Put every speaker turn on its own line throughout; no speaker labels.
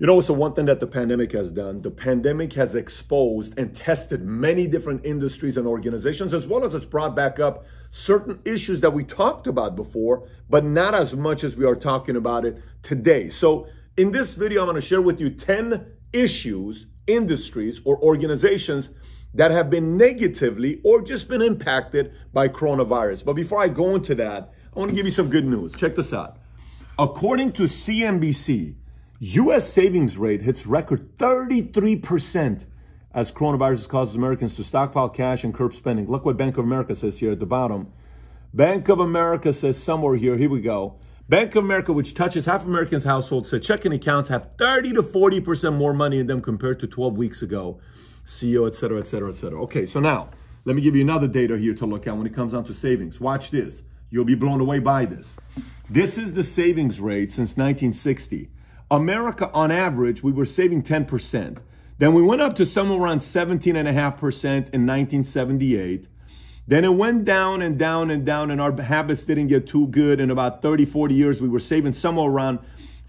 You know, it's the one thing that the pandemic has done. The pandemic has exposed and tested many different industries and organizations, as well as it's brought back up certain issues that we talked about before, but not as much as we are talking about it today. So in this video, I'm going to share with you 10 issues, industries, or organizations that have been negatively or just been impacted by coronavirus. But before I go into that, I want to give you some good news. Check this out. According to CNBC, U.S. savings rate hits record 33% as coronavirus causes Americans to stockpile cash and curb spending. Look what Bank of America says here at the bottom. Bank of America says somewhere here we go. Bank of America, which touches half Americans' households, said checking accounts have 30 to 40% more money in them compared to 12 weeks ago. CEO, et cetera, et cetera, et cetera. Okay, so now let me give you another data here to look at when it comes down to savings. Watch this. You'll be blown away by this. This is the savings rate since 1960. America, on average, we were saving 10%. Then we went up to somewhere around 17.5% in 1978. Then it went down and down and down, and our habits didn't get too good. In about 30, 40 years, we were saving somewhere around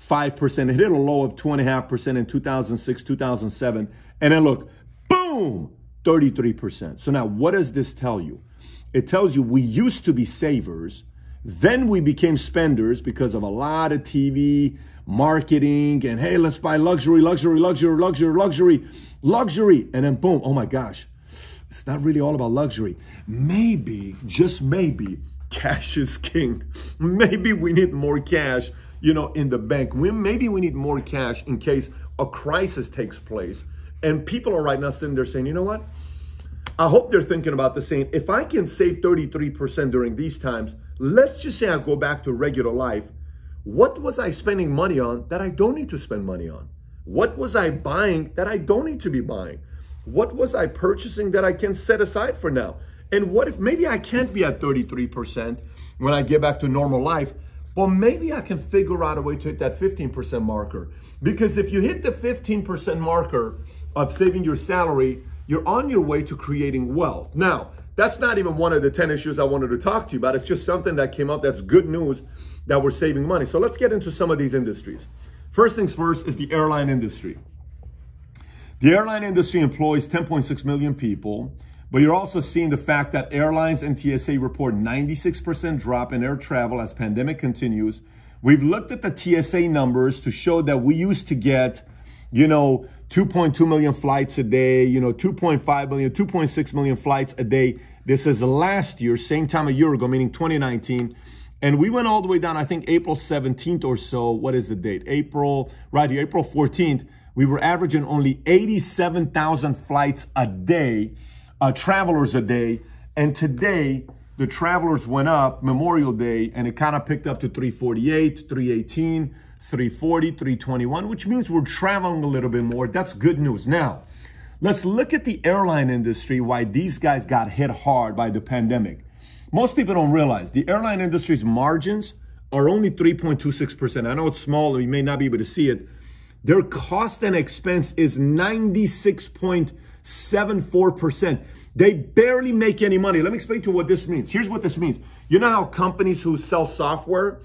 5%. It hit a low of 2.5% in 2006, 2007. And then look, boom, 33%. So now what does this tell you? It tells you we used to be savers. Then we became spenders because of a lot of TV, marketing, and hey, let's buy luxury. And then boom, oh my gosh, it's not really all about luxury. Maybe, just maybe, cash is king. Maybe we need more cash, in the bank. Maybe we need more cash in case a crisis takes place. And people are right now sitting there saying, you know what? I hope they're thinking about the same. If I can save 33% during these times, let's just say I go back to regular life. What was I spending money on that I don't need to spend money on? What was I buying that I don't need to be buying? What was I purchasing that I can set aside for now? And what if maybe I can't be at 33% when I get back to normal life, but maybe I can figure out a way to hit that 15% marker. Because if you hit the 15% marker of saving your salary, you're on your way to creating wealth. Now, that's not even one of the 10 issues I wanted to talk to you about. It's just something that came up that's good news that we're saving money. So let's get into some of these industries. First things first is the airline industry. The airline industry employs 10.6 million people, but you're also seeing the fact that airlines and TSA report 96% drop in air travel as pandemic continues. We've looked at the TSA numbers to show that we used to get, 2.2 million flights a day, 2.5 million, 2.6 million flights a day. This is last year, same time a year ago, meaning 2019. And we went all the way down, I think April 17th or so. What is the date? April 14th. We were averaging only 87,000 flights a day, travelers a day. And today, the travelers went up Memorial Day, and it kind of picked up to 348, 318, 340, 321, which means we're traveling a little bit more. That's good news. Now, let's look at the airline industry, why these guys got hit hard by the pandemic. Most people don't realize the airline industry's margins are only 3.26%. I know it's small and you may not be able to see it. Their cost and expense is 96.74%. They barely make any money. Let me explain to you what this means. Here's what this means. You know how companies who sell software,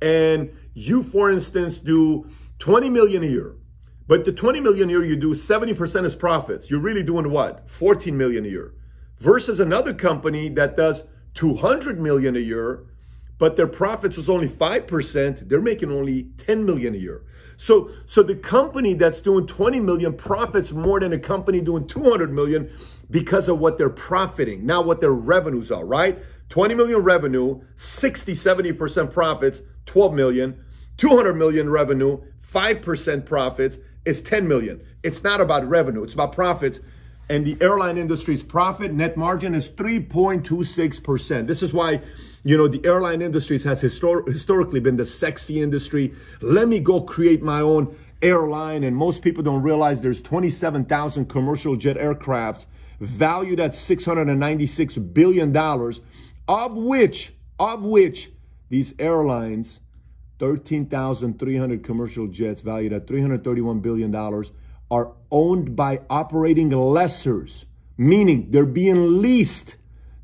and you, for instance, do 20 million a year, but the 20 million a year you do, 70% is profits. You're really doing what? 14 million a year. Versus another company that does 200 million a year, but their profits was only 5%. They're making only 10 million a year. So the company that's doing 20 million profits more than a company doing 200 million because of what they're profiting, not what their revenues are, right? 20 million revenue, 60, 70% profits, 12 million, 200 million revenue, 5% profits is 10 million. It's not about revenue, it's about profits. And the airline industry's profit net margin is 3.26%. This is why, the airline industry has historically been the sexy industry. Let me go create my own airline. And most people don't realize there's 27,000 commercial jet aircraft valued at $696 billion, of which these airlines, 13,300 commercial jets valued at $331 billion, are owned by operating lessors, meaning they're being leased.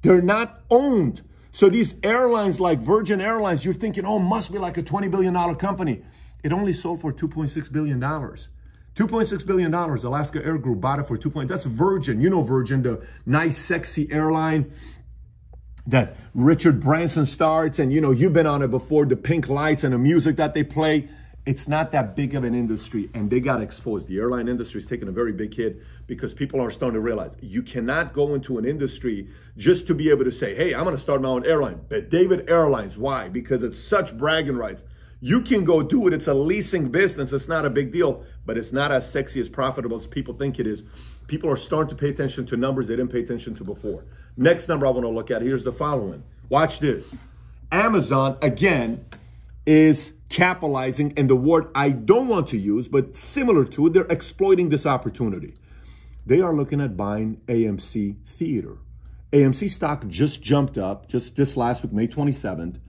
They're not owned. So these airlines like Virgin Airlines, you're thinking, oh, must be like a $20 billion company. It only sold for $2.6 billion. $2.6 billion. Alaska Air Group bought it for 2. That's Virgin. You know Virgin, the nice, sexy airline that Richard Branson starts. And, you know, you've been on it before, the pink lights and the music that they play. It's not that big of an industry, and they got exposed. The airline industry is taking a very big hit because people are starting to realize you cannot go into an industry just to be able to say, hey, I'm going to start my own airline. But David Airlines, why? Because it's such bragging rights. You can go do it. It's a leasing business. It's not a big deal, but it's not as sexy, as profitable as people think it is. People are starting to pay attention to numbers they didn't pay attention to before. Next number I want to look at, here's the following. Watch this. Amazon, again, is capitalizing, and the word I don't want to use, but similar to it, they're exploiting this opportunity. They are looking at buying AMC Theater. AMC stock just jumped up just this last week, May 27th.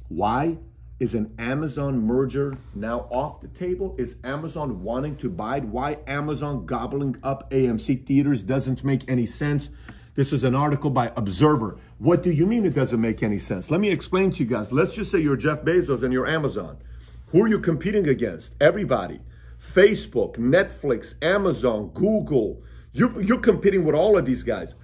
Why? Is an Amazon merger now off the table? Is Amazon wanting to buy it? Why Amazon gobbling up AMC Theaters doesn't make any sense. This is an article by Observer. What do you mean it doesn't make any sense? Let me explain to you guys. Let's just say you're Jeff Bezos and you're Amazon. Who are you competing against? Everybody. Facebook, Netflix, Amazon, Google. You're competing with all of these guys.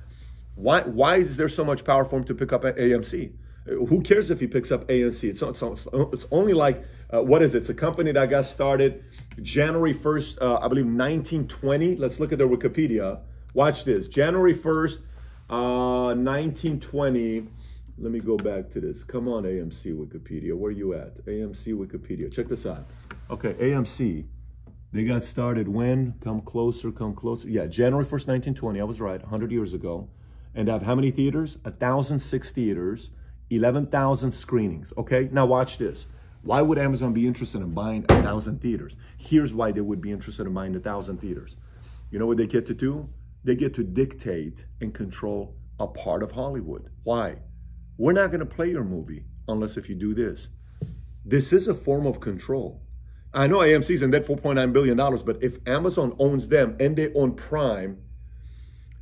Why is there so much power for him to pick up AMC? Who cares if he picks up AMC? It's only like, what is it? It's a company that got started January 1st, I believe 1920. Let's look at their Wikipedia. Watch this. January 1st, 1920. Let me go back to this. Come on, AMC Wikipedia. Where are you at? AMC Wikipedia. Check this out. Okay, AMC. They got started when? Come closer, come closer. Yeah, January 1st, 1920. I was right, 100 years ago. And they have how many theaters? 1,006 theaters, 11,000 screenings. Okay, now watch this. Why would Amazon be interested in buying 1,000 theaters? Here's why they would be interested in buying 1,000 theaters. You know what they get to do? They get to dictate and control a part of Hollywood. Why? We're not going to play your movie unless if you do this. This is a form of control. I know AMC's in debt $4.9 billion, but if Amazon owns them and they own Prime,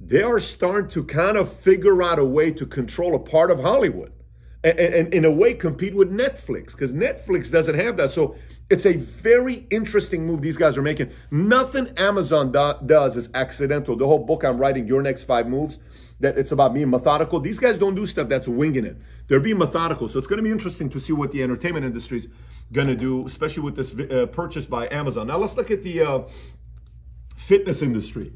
they are starting to kind of figure out a way to control a part of Hollywood and in a way compete with Netflix, because Netflix doesn't have that. So it's a very interesting move these guys are making. Nothing Amazon does is accidental. The whole book I'm writing, Your Next 5 Moves, that it's about being methodical. These guys don't do stuff that's winging it. They're being methodical. So it's going to be interesting to see what the entertainment industry is going to do, especially with this purchase by Amazon. Now let's look at the fitness industry.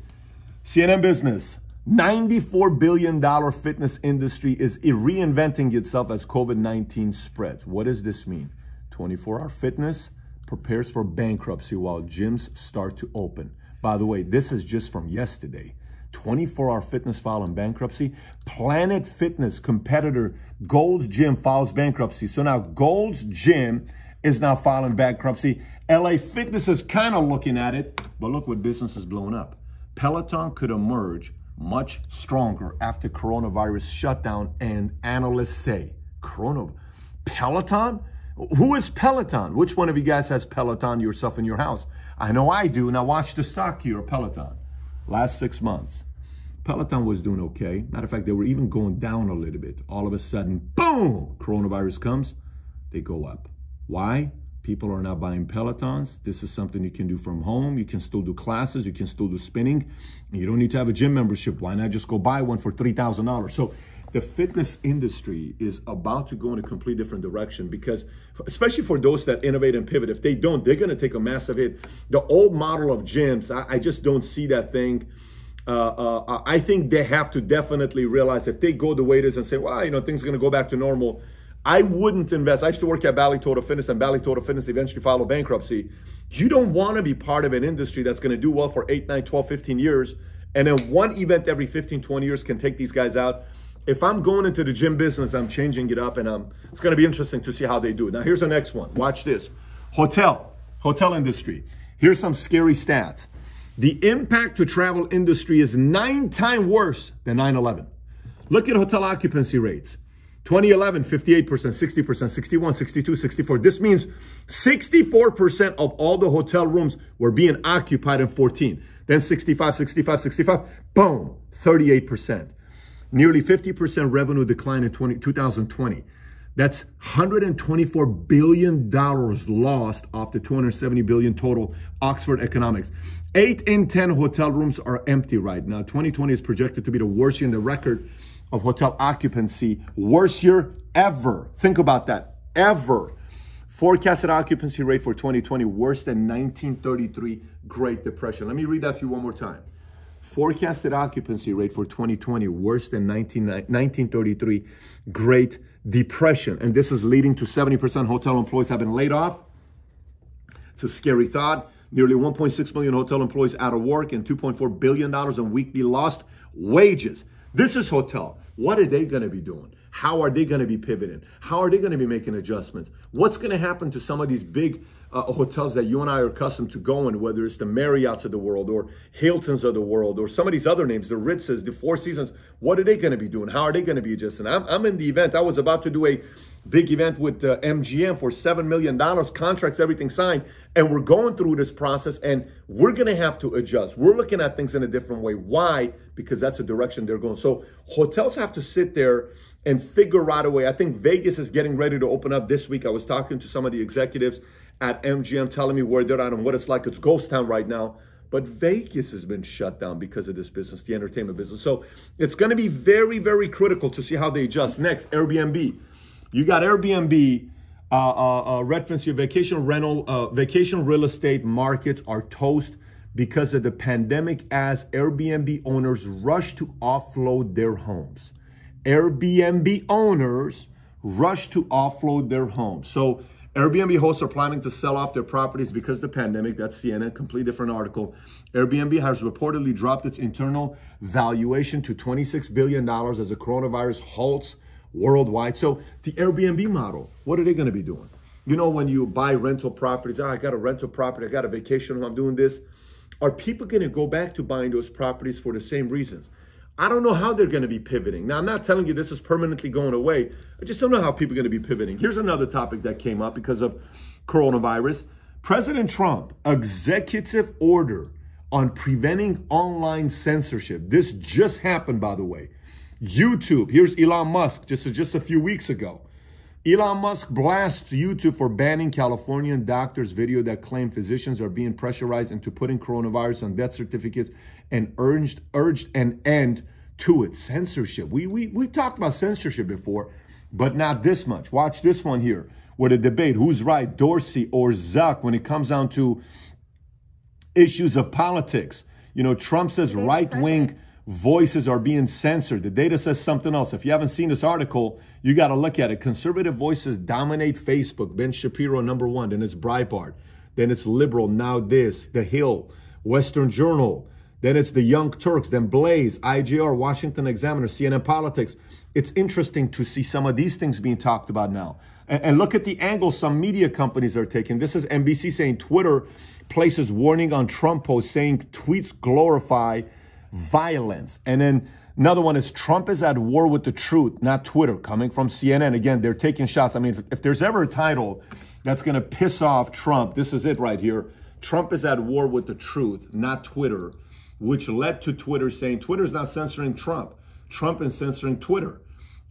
CNN Business. $94 billion fitness industry is reinventing itself as COVID-19 spreads. What does this mean? 24-hour fitness prepares for bankruptcy while gyms start to open. By the way, this is just from yesterday. 24-hour fitness filing bankruptcy. Planet Fitness competitor Gold's Gym files bankruptcy. So now Gold's Gym is now filing bankruptcy. LA Fitness is kind of looking at it, but look what business is blowing up. Peloton could emerge much stronger after coronavirus shutdown, and analysts say, Peloton? Who is Peloton? Which one of you guys has Peloton yourself in your house? I know I do. Now watch the stock here of Peloton. Last 6 months, Peloton was doing okay. Matter of fact, they were even going down a little bit. All of a sudden, boom, coronavirus comes, they go up. Why? People are not buying Pelotons. This is something you can do from home. You can still do classes. You can still do spinning. You don't need to have a gym membership. Why not just go buy one for $3,000? So the fitness industry is about to go in a completely different direction, because especially for those that innovate and pivot, if they don't, they're going to take a massive hit. The old model of gyms, I just don't see that thing. I think they have to definitely realize if they go the way it is and say, well, you know, things are going to go back to normal. I wouldn't invest. I used to work at Bally Total Fitness, and Bally Total Fitness eventually filed bankruptcy. You don't want to be part of an industry that's going to do well for 8, 9, 12, 15 years. And then one event every 15, 20 years can take these guys out. If I'm going into the gym business, I'm changing it up, and it's going to be interesting to see how they do it. Now, here's the next one. Watch this. Hotel industry. Here's some scary stats. The impact to travel industry is 9 times worse than 9/11. Look at hotel occupancy rates. 2011, 58%, 60%, 61, 62, 64. This means 64% of all the hotel rooms were being occupied in 14. Then 65, 65, 65, boom, 38%. Nearly 50% revenue decline in 2020. That's $124 billion lost off the $270 billion total Oxford economics. 8 in 10 hotel rooms are empty right now. 2020 is projected to be the worst year in the record of hotel occupancy. Worst year ever. Think about that. Ever. Forecasted occupancy rate for 2020 worse than 1933 Great Depression. Let me read that to you one more time. Forecasted occupancy rate for 2020 worse than 1933 Great Depression. And this is leading to 70% hotel employees have been laid off. It's a scary thought. Nearly 1.6 million hotel employees out of work and $2.4 billion in weekly lost wages. This is hotel. What are they going to be doing? How are they going to be pivoting? How are they going to be making adjustments? What's going to happen to some of these big hotels that you and I are accustomed to going, whether it's the Marriotts of the world or Hiltons of the world or some of these other names, the Ritzes, the Four Seasons? What are they going to be doing? How are they going to be adjusting? I'm in the event. I was about to do a big event with MGM for $7 million, contracts, everything signed. And we're going through this process and we're going to have to adjust. We're looking at things in a different way. Why? Because that's the direction they're going. So hotels have to sit there and figure out a way. I think Vegas is getting ready to open up this week. I was talking to some of the executives at MGM telling me where they're at and what it's like. It's ghost town right now. But Vegas has been shut down because of this business, the entertainment business. So it's going to be very, very critical to see how they adjust. Next, Airbnb. You got Airbnb, Redfin, your vacation rental, vacation real estate markets are toast because of the pandemic as Airbnb owners rush to offload their homes. Airbnb owners rush to offload their homes. So Airbnb hosts are planning to sell off their properties because of the pandemic. That's CNN, completely different article. Airbnb has reportedly dropped its internal valuation to $26 billion as the coronavirus halts worldwide. So the Airbnb model, what are they going to be doing? You know, when you buy rental properties, I got a rental property, I got a vacation home, I'm doing this. Are people going to go back to buying those properties for the same reasons? I don't know how they're going to be pivoting. Now, I'm not telling you this is permanently going away. I just don't know how people are going to be pivoting. Here's another topic that came up because of coronavirus. President Trump, executive order on preventing online censorship. This just happened, by the way. YouTube, here's Elon Musk, just a few weeks ago. Elon Musk blasts YouTube for banning Californian doctors' video that claim physicians are being pressurized into putting coronavirus on death certificates and urged an end to it. Censorship. We talked about censorship before, but not this much. Watch this one here, where the debate, who's right, Dorsey or Zuck, when it comes down to issues of politics. You know, Trump says right-wing voices are being censored. The data says something else. If you haven't seen this article, you got to look at it. Conservative voices dominate Facebook. Ben Shapiro, #1. Then it's Breitbart. Then it's Liberal. Now this. The Hill. Western Journal. Then it's the Young Turks. Then Blaze. IJR. Washington Examiner. CNN Politics. It's interesting to see some of these things being talked about now. And look at the angle some media companies are taking. This is NBC saying Twitter places warning on Trump posts saying tweets glorify violence. And then another one is Trump is at war with the truth, not Twitter, coming from CNN. Again, they're taking shots. I mean, if there's ever a title that's going to piss off Trump, this is it right here. Trump is at war with the truth, not Twitter, which led to Twitter saying Twitter's not censoring Trump. Trump is censoring Twitter.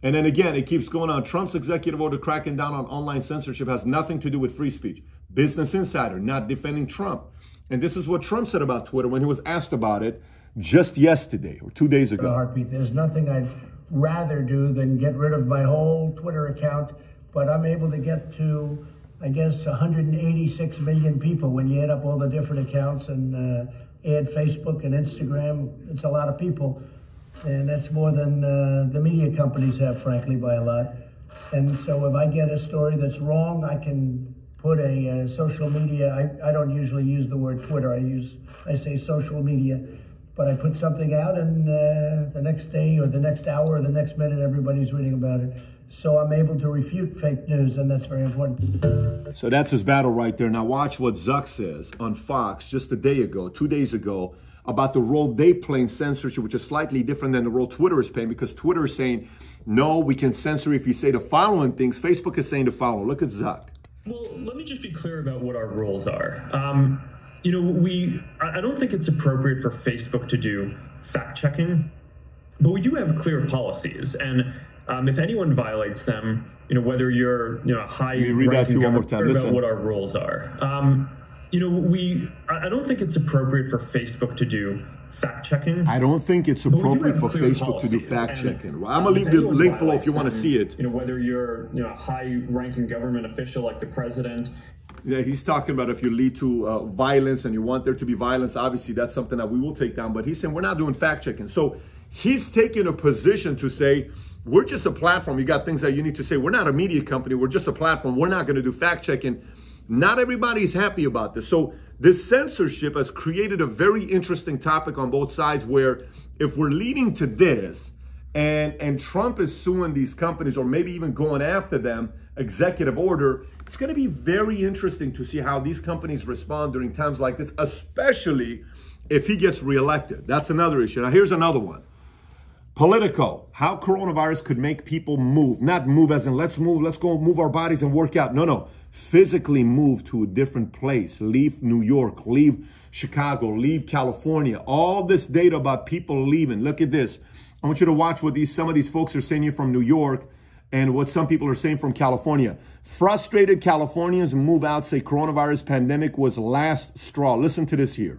And then again, it keeps going on. Trump's executive order cracking down on online censorship has nothing to do with free speech. Business Insider, not defending Trump. And this is what Trump said about Twitter when he was asked about it just yesterday or 2 days ago.
Heartbeat. There's nothing I'd rather do than get rid of my whole Twitter account, but I'm able to get to, I guess, 186 million people when you add up all the different accounts and add Facebook and Instagram. It's a lot of people, and that's more than the media companies have, frankly, by a lot. And so if I get a story that's wrong, I can put a social media. I don't usually use the word Twitter. I say social media. But I put something out and the next day or the next hour or the next minute, everybody's reading about it. So I'm able to refute fake news, and that's very important.
So that's his battle right there. Now watch what Zuck says on Fox just a day ago, 2 days ago, about the role they play in censorship, which is slightly different than the role Twitter is playing, because Twitter is saying, no, we can censor if you say the following things. Facebook is saying the following. Look at Zuck.
Well, let me just be clear about what our roles are. You know, I don't think it's appropriate for Facebook to do fact checking, but we do have clear policies. And If anyone violates them, whether you're a high
read that to you one more time.
about what our rules are. I don't think it's appropriate for Facebook to do fact checking.
I don't think it's appropriate for Facebook to do fact checking. Well, I'm gonna leave the link below if you want to see it.
Whether you're a high ranking government official like the president.
Yeah, he's talking about if you lead to violence and you want there to be violence, obviously that's something that we will take down. But he's saying we're not doing fact checking. So he's taking a position to say, we're just a platform. You got things that you need to say. We're not a media company. We're just a platform. We're not going to do fact checking. Not everybody's happy about this. So this censorship has created a very interesting topic on both sides, where if we're leading to this and Trump is suing these companies or maybe even going after them, executive order, it's going to be very interesting to see how these companies respond during times like this, especially if he gets reelected. That's another issue. Now, here's another one. Politico, how coronavirus could make people move. Not move as in let's move, let's go move our bodies and work out. No. Physically move to a different place. Leave New York, leave Chicago, leave California. All this data about people leaving. Look at this. I want you to watch what some of these folks are saying here from New York and what some people are saying from California. Frustrated Californians move out, say coronavirus pandemic was last straw. Listen to this here.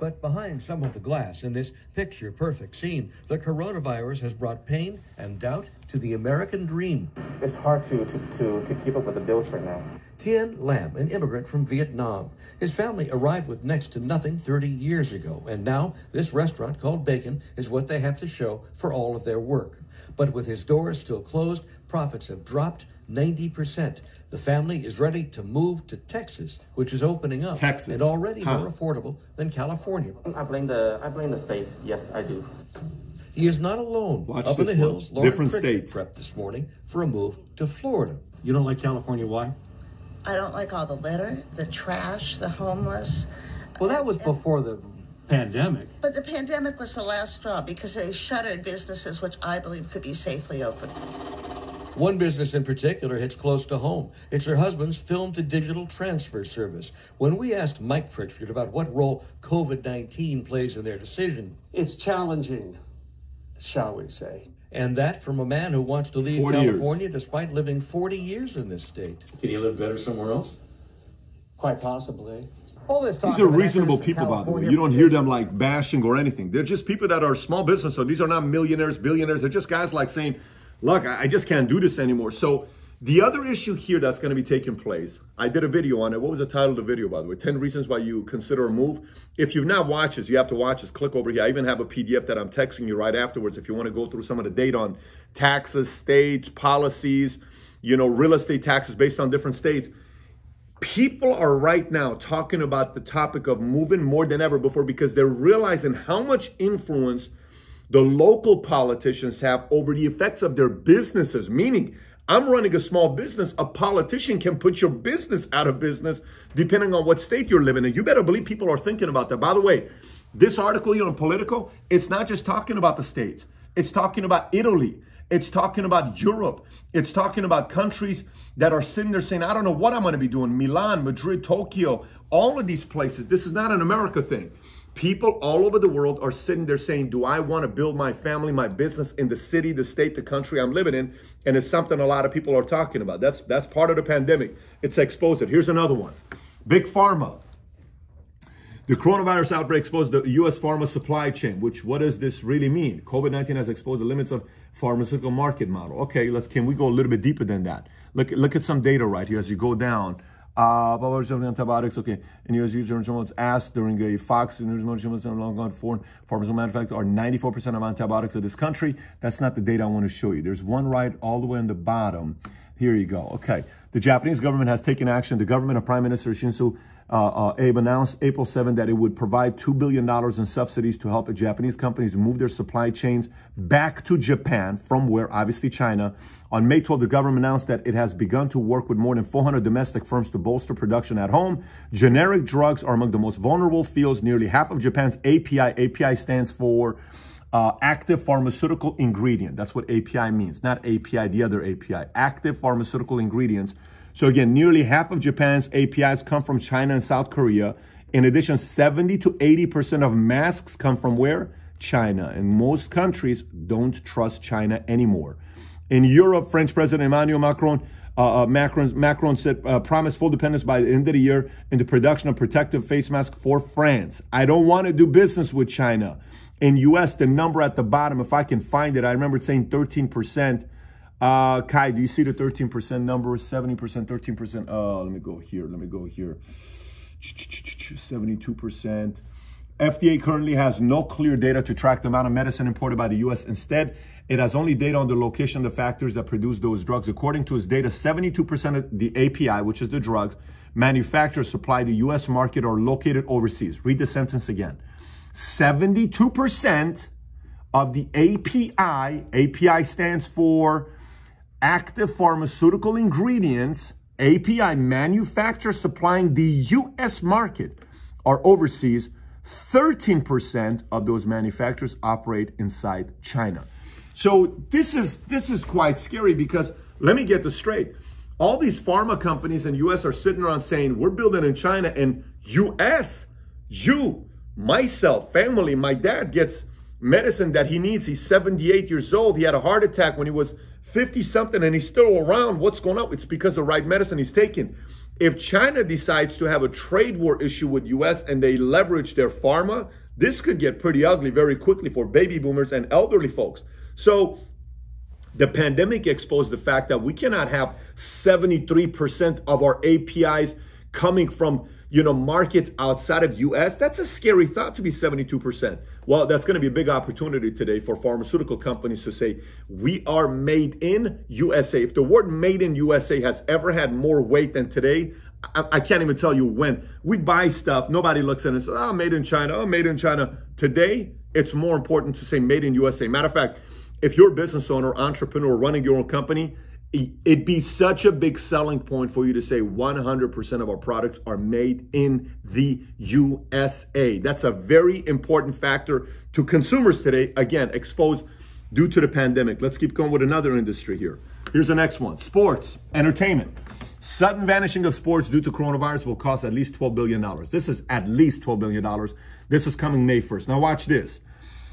But behind some of the glass in this picture-perfect scene, the coronavirus has brought pain and doubt to the American dream.
It's hard to keep up with the bills right now.
Tien Lam, an immigrant from Vietnam. His family arrived with next to nothing 30 years ago, and now this restaurant called Bacon is what they have to show for all of their work. But with his doors still closed, profits have dropped 90%. The family is ready to move to Texas, which is opening up and already more affordable than California.
I blame the states. Yes, I do.
He is not alone. Up in the hills, Lauren Pritchard prepped this morning for a move to Florida.
You don't like California, why?
I don't like all the litter, the trash, the homeless.
Well, that was before the pandemic.
But the pandemic was the last straw because they shuttered businesses which I believe could be safely opened.
One business in particular hits close to home. It's her husband's film-to-digital transfer service. When we asked Mike Pritchard about what role COVID-19 plays in their decision...
It's challenging, shall we say.
And that from a man who wants to leave California despite living 40 years in this state.
Can you live better somewhere else?
Quite possibly.
All this talk
these are reasonable people, by the way. You don't hear them like bashing or anything. They're just people that are small business. So these are not millionaires, billionaires. They're just guys like saying, look, I just can't do this anymore. So the other issue here that's going to be taking place, I did a video on it. What was the title of the video, by the way? 10 reasons why you consider a move. If you've not watched this, you have to watch this. Click over here. I even have a PDF that I'm texting you right afterwards if you want to go through some of the data on taxes, states, policies, real estate taxes based on different states. People are right now talking about the topic of moving more than ever before because they're realizing how much influence the local politicians have over the effects of their businesses. Meaning, I'm running a small business. A politician can put your business out of business depending on what state you're living in. You better believe people are thinking about that. By the way, this article here on Politico, it's not just talking about the states. It's talking about Italy. It's talking about Europe. It's talking about countries that are sitting there saying, I don't know what I'm going to be doing. Milan, Madrid, Tokyo, all of these places. This is not an America thing. People all over the world are sitting there saying, do I want to build my family, my business in the city, the state, the country I'm living in? And it's something a lot of people are talking about. That's part of the pandemic. It's exposed it. Here's another one. Big Pharma. The coronavirus outbreak exposed the U.S. pharma supply chain, which what does this really mean? COVID-19 has exposed the limits of pharmaceutical market model. Okay, can we go a little bit deeper than that? Look at some data right here as you go down. Antibiotics, okay. And U.S. users asked during a Fox long foreign pharmaceutical manufacturer are 94% of antibiotics of this country. That's not the data I want to show you. There's one right all the way on the bottom. Here you go. Okay. The Japanese government has taken action. The government of Prime Minister Shinzo Abe announced April 7 that it would provide $2 billion in subsidies to help Japanese companies move their supply chains back to Japan from where, obviously, China. On May 12, the government announced that it has begun to work with more than 400 domestic firms to bolster production at home. Generic drugs are among the most vulnerable fields. Nearly half of Japan's API stands for active pharmaceutical ingredient. That's what API means, not API, the other API. Active pharmaceutical ingredients. So again, nearly half of Japan's APIs come from China and South Korea. In addition, 70 to 80% of masks come from where? China. And most countries don't trust China anymore. In Europe, French President Emmanuel Macron said promised full dependence by the end of the year in the production of protective face masks for France. I don't want to do business with China. In U.S., the number at the bottom, if I can find it, I remember saying 13%. Kai, do you see the 13% number? 70%, 13%. Let me go here. 72%. FDA currently has no clear data to track the amount of medicine imported by the U.S. Instead, it has only data on the location of the factors that produce those drugs. According to its data, 72% of the API, which is the drugs, manufactured supply the U.S. market are located overseas. Read the sentence again. 72% of the API stands for active pharmaceutical ingredients, API manufactured supplying the U.S. market are overseas. 13% of those manufacturers operate inside China. So this is quite scary because let me get this straight. All these pharma companies in U.S. are sitting around saying, we're building in China, and U.S., myself, family, my dad gets medicine that he needs. He's 78 years old. He had a heart attack when he was 50 something and he's still around. What's going on? It's because of the right medicine he's taking. If China decides to have a trade war issue with US and they leverage their pharma, this could get pretty ugly very quickly for baby boomers and elderly folks. So the pandemic exposed the fact that we cannot have 73% of our APIs coming from, markets outside of US. That's a scary thought, to be 72%. Well, that's going to be a big opportunity today for pharmaceutical companies to say, we are made in USA. If the word made in USA has ever had more weight than today, I can't even tell you when. We buy stuff, nobody looks at it and says, oh, made in China, oh, made in China. Today, it's more important to say made in USA. Matter of fact, if you're a business owner, entrepreneur, running your own company, it'd be such a big selling point for you to say 100% of our products are made in the USA. That's a very important factor to consumers today, again, exposed due to the pandemic. Let's keep going with another industry here. Here's the next one, sports, entertainment. Sudden vanishing of sports due to coronavirus will cost at least $12 billion. This is at least $12 billion. This is coming May 1st. Now watch this.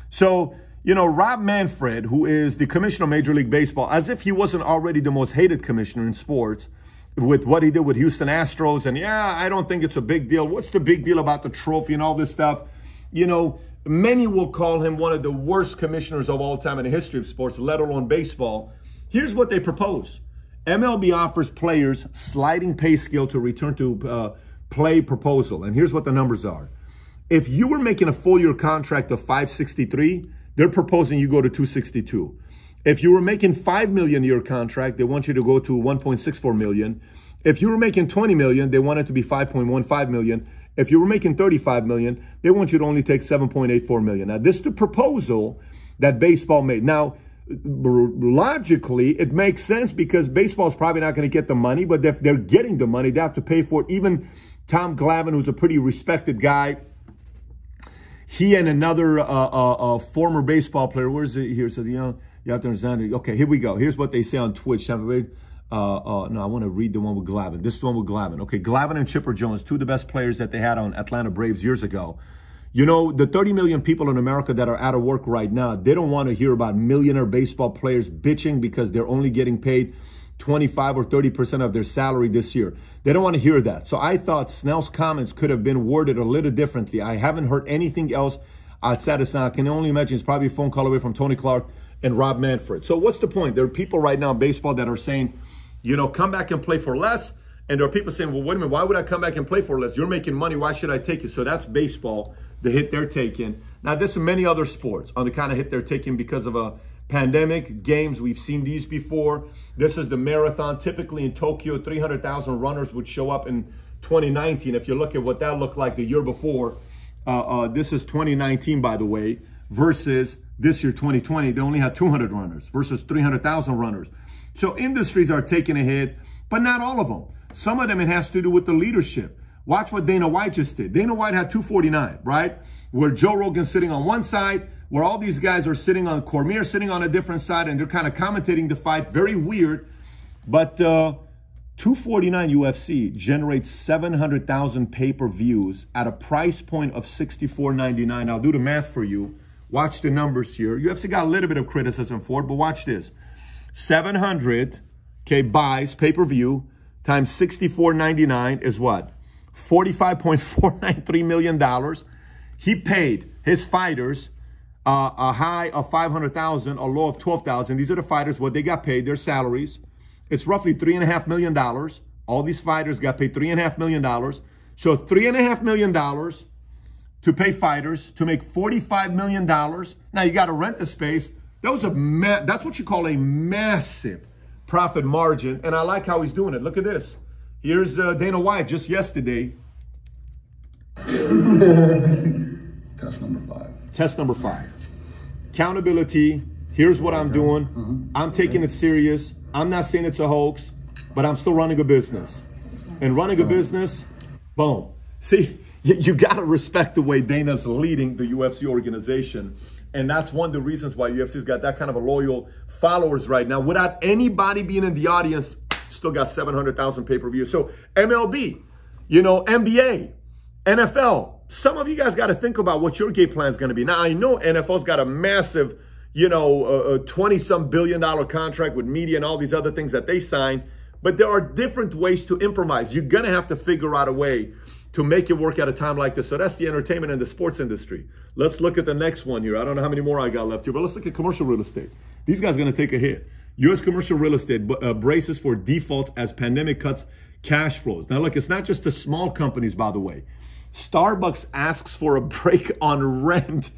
So, Rob Manfred, who is the commissioner of Major League Baseball, as if he wasn't already the most hated commissioner in sports with what he did with Houston Astros. And I don't think it's a big deal. What's the big deal about the trophy and all this stuff? Many will call him one of the worst commissioners of all time in the history of sports, let alone baseball. Here's what they propose. MLB offers players sliding pay scale to return to play proposal. And here's what the numbers are. If you were making a full year contract of $563, they're proposing you go to $262. If you were making $5 million a year contract, they want you to go to $1.64 million. If you were making $20 million, they want it to be $5.15 million. If you were making $35 million, they want you to only take $7.84 million. Now, this is the proposal that baseball made. Now, logically, it makes sense because baseball is probably not going to get the money, but if they're getting the money, they have to pay for it. Even Tom Glavine, who's a pretty respected guy, he and another former baseball player, where is it here? So, you have to understand. Okay, here we go. Here's what they say on Twitch. No, I want to read the one with Glavine. This is the one with Glavine. Okay, Glavine and Chipper Jones, two of the best players that they had on Atlanta Braves years ago. The 30 million people in America that are out of work right now, they don't want to hear about millionaire baseball players bitching because they're only getting paid 25 or 30% of their salary this year. They don't want to hear that. So I thought Snell's comments could have been worded a little differently. I haven't heard anything else outside of Snell. I can only imagine it's probably a phone call away from Tony Clark and Rob Manfred. So what's the point? There are people right now in baseball that are saying, come back and play for less. And there are people saying, well, wait a minute, why would I come back and play for less? You're making money. Why should I take it? So that's baseball, the hit they're taking. Now, there's many other sports on the kind of hit they're taking because of a pandemic. Games, we've seen these before. This is the marathon. Typically in Tokyo, 300,000 runners would show up in 2019. If you look at what that looked like the year before, this is 2019, by the way, versus this year, 2020, they only had 200 runners versus 300,000 runners. So industries are taking a hit, but not all of them. Some of them, it has to do with the leadership. Watch what Dana White just did. Dana White had 249, right? Where Joe Rogan's sitting on one side, where all these guys are sitting on, Cormier sitting on a different side, and they're kind of commentating the fight. Very weird. But 249 UFC generates 700,000 pay-per-views at a price point of $64.99. I'll do the math for you. Watch the numbers here. UFC got a little bit of criticism for it, but watch this. 700, okay, buys, pay-per-view, times $64.99 is what? $45.493 million. He paid his fighters a high of $500,000, a low of $12,000. These are the fighters, what they got paid, their salaries. It's roughly $3.5 million. All these fighters got paid $3.5 million. So $3.5 million to pay fighters, to make $45 million. Now you got to rent the space. That was that's what you call a massive profit margin. And I like how he's doing it. Look at this. Here's Dana White just yesterday.
Test number 5.
Test number 5. Accountability. Here's what I'm doing. I'm taking it serious. I'm not saying it's a hoax, but I'm still running a business. And running a business, boom. See, you got to respect the way Dana's leading the UFC organization. And that's one of the reasons why UFC's got that kind of a loyal followers right now. Without anybody being in the audience, still got 700,000 pay-per-views. So MLB, NBA, NFL. Some of you guys got to think about what your game plan is going to be. Now, I know NFL's got a massive, $20-some billion contract with media and all these other things that they sign. But there are different ways to improvise. You're going to have to figure out a way to make it work at a time like this. So that's the entertainment and the sports industry. Let's look at the next one here. I don't know how many more I got left here, but let's look at commercial real estate. These guys are going to take a hit. U.S. commercial real estate braces for defaults as pandemic cuts cash flows. Now, look, it's not just the small companies, by the way. Starbucks asks for a break on rent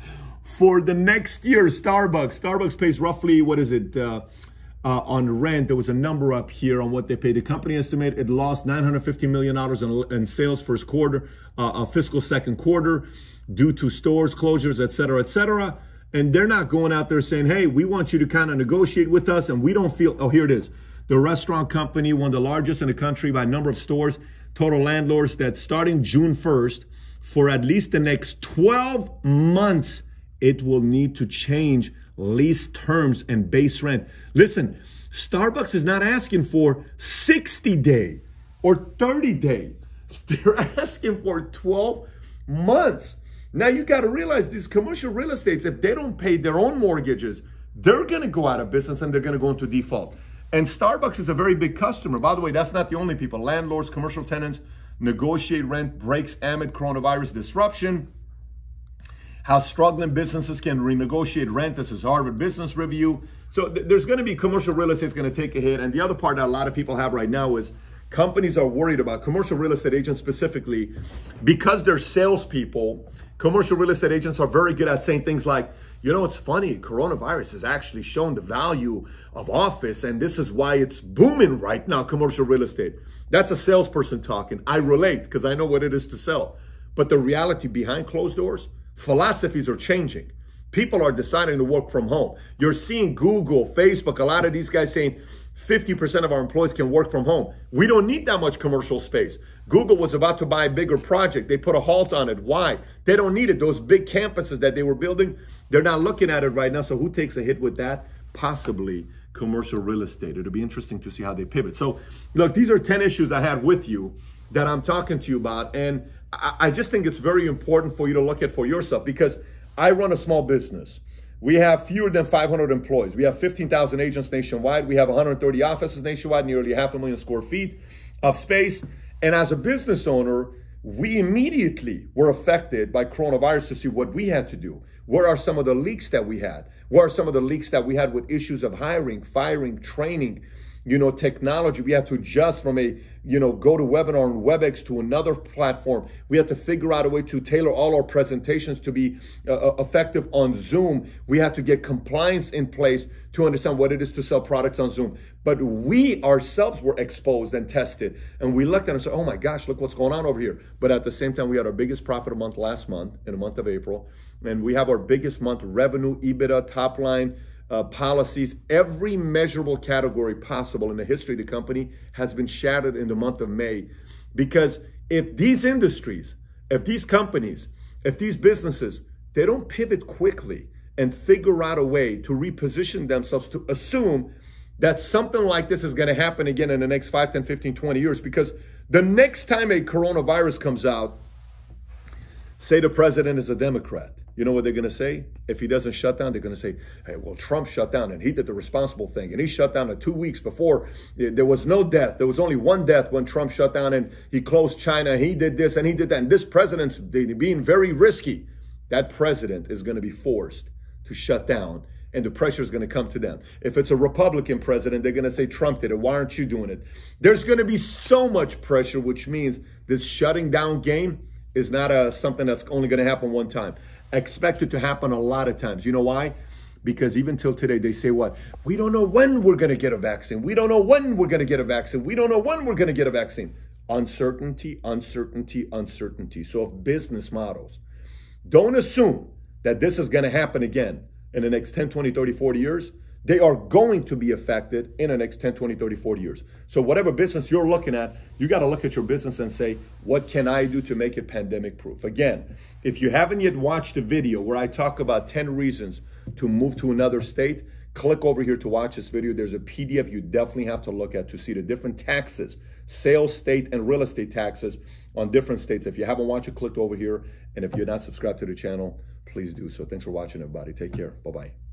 for the next year. Starbucks pays roughly, what is it, on rent. There was a number up here on what they paid. The company estimated it lost $950 million in sales first quarter, fiscal second quarter, due to stores closures, et cetera, et cetera. And they're not going out there saying, hey, we want you to kind of negotiate with us, and we don't feel, oh, here it is. The restaurant company, one of the largest in the country by number of stores, total landlords, that starting June 1st, for at least the next 12 months, it will need to change lease terms and base rent. Listen, Starbucks is not asking for 60-day or 30-day. They're asking for 12 months. Now you got to realize these commercial real estates, if they don't pay their own mortgages, they're going to go out of business and they're going to go into default. And Starbucks is a very big customer. By the way, that's not the only people. Landlords, commercial tenants negotiate rent breaks amid coronavirus disruption. How struggling businesses can renegotiate rent. This is Harvard Business Review. So there's going to be commercial real estate is going to take a hit. And the other part that a lot of people have right now is companies are worried about, commercial real estate agents specifically, because they're salespeople. Commercial real estate agents are very good at saying things like, it's funny, coronavirus has actually shown the value of office, and this is why it's booming right now, commercial real estate. That's a salesperson talking. I relate because I know what it is to sell. But the reality behind closed doors, philosophies are changing. People are deciding to work from home. You're seeing Google, Facebook, a lot of these guys saying 50% of our employees can work from home. We don't need that much commercial space. Google was about to buy a bigger project. They put a halt on it. Why? They don't need it. Those big campuses that they were building, they're not looking at it right now. So who takes a hit with that? Possibly commercial real estate. It'll be interesting to see how they pivot. So look, these are 10 issues I had with you that I'm talking to you about. And I just think it's very important for you to look at for yourself, because I run a small business. We have fewer than 500 employees. We have 15,000 agents nationwide. We have 130 offices nationwide, nearly 500,000 square feet of space. And as a business owner, we immediately were affected by coronavirus to see what we had to do. What are some of the leaks that we had? What are some of the leaks that we had with issues of hiring, firing, training, technology? We had to adjust from a, go to webinar and WebEx to another platform. We had to figure out a way to tailor all our presentations to be effective on Zoom. We had to get compliance in place to understand what it is to sell products on Zoom. But we ourselves were exposed and tested. And we looked at it and said, oh my gosh, look what's going on over here. But at the same time, we had our biggest profit of month last month, in the month of April. And we have our biggest month revenue, EBITDA, top line, policies, every measurable category possible in the history of the company has been shattered in the month of May. Because if these industries, if these companies, if these businesses, they don't pivot quickly and figure out a way to reposition themselves to assume that something like this is going to happen again in the next 5, 10, 15, 20 years. Because the next time a coronavirus comes out, say the president is a Democrat, you know what they're going to say? If he doesn't shut down, they're going to say, hey, well, Trump shut down and he did the responsible thing. And he shut down 2 weeks before. There was no death. There was only one death when Trump shut down and he closed China. He did this and he did that. And this president's being very risky. That president is going to be forced to shut down, and the pressure is going to come to them. If it's a Republican president, they're going to say, Trump did it. Why aren't you doing it? There's going to be so much pressure, which means this shutting down game is not something that's only going to happen one time. Expect it to happen a lot of times. You know why? Because even till today, they say what? We don't know when we're going to get a vaccine. We don't know when we're going to get a vaccine. We don't know when we're going to get a vaccine. Uncertainty, uncertainty, uncertainty. So if business models don't assume that this is going to happen again in the next 10, 20, 30, 40 years, they are going to be affected in the next 10, 20, 30, 40 years. So whatever business you're looking at, you got to look at your business and say, what can I do to make it pandemic proof? Again, if you haven't yet watched the video where I talk about 10 reasons to move to another state, click over here to watch this video. There's a PDF you definitely have to look at to see the different taxes, sales, state, and real estate taxes on different states. If you haven't watched it, click over here. And if you're not subscribed to the channel, please do so. Thanks for watching, everybody. Take care. Bye-bye.